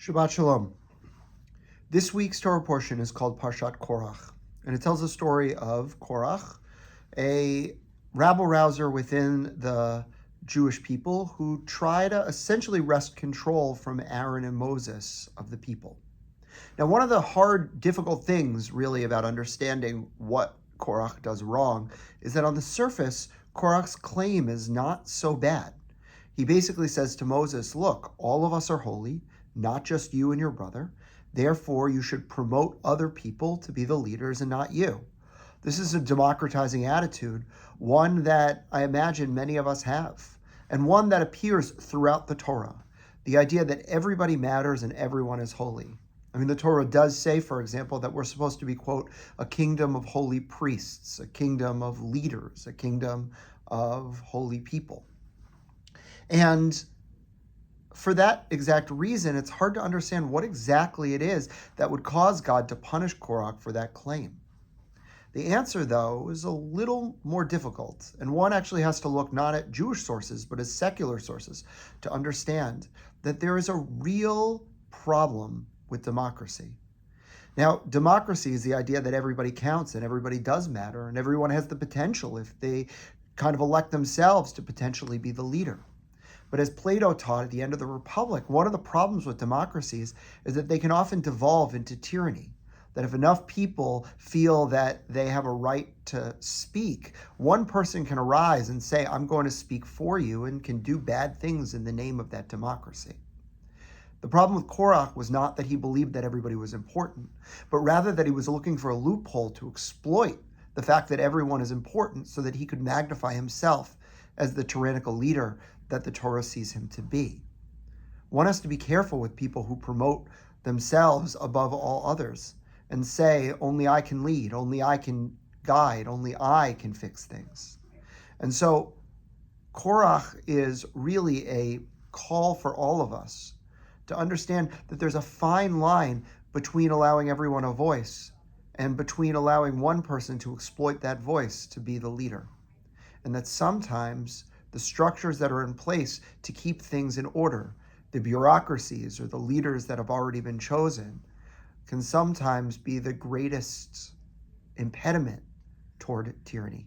Shabbat Shalom. This week's Torah portion is called Parshat Korach, and it tells the story of Korach, a rabble-rouser within the Jewish people who try to essentially wrest control from Aaron and Moses of the people. Now, one of the hard, difficult things really about understanding what Korach does wrong is that on the surface, Korach's claim is not so bad. He basically says to Moses, look, all of us are holy, not just you and your brother. Therefore, you should promote other people to be the leaders and not you. This is a democratizing attitude, one that I imagine many of us have, and one that appears throughout the Torah. The idea that everybody matters and everyone is holy. I mean, the Torah does say, for example, that we're supposed to be, quote, a kingdom of holy priests, a kingdom of leaders, a kingdom of holy people. And for that exact reason, it's hard to understand what exactly it is that would cause God to punish Korach for that claim. The answer, though, is a little more difficult, and one actually has to look not at Jewish sources, but as secular sources to understand that there is a real problem with democracy. Now, democracy is the idea that everybody counts and everybody does matter, and everyone has the potential, if they kind of elect themselves, to potentially be the leader. But as Plato taught at the end of the Republic, one of the problems with democracies is that they can often devolve into tyranny. That if enough people feel that they have a right to speak, one person can arise and say, I'm going to speak for you, and can do bad things in the name of that democracy. The problem with Korach was not that he believed that everybody was important, but rather that he was looking for a loophole to exploit the fact that everyone is important so that he could magnify himself as the tyrannical leader that the Torah sees him to be. One has to be careful with people who promote themselves above all others and say, only I can lead, only I can guide, only I can fix things. And so Korach is really a call for all of us to understand that there's a fine line between allowing everyone a voice and between allowing one person to exploit that voice to be the leader. And that sometimes the structures that are in place to keep things in order, the bureaucracies or the leaders that have already been chosen, can sometimes be the greatest impediment toward tyranny.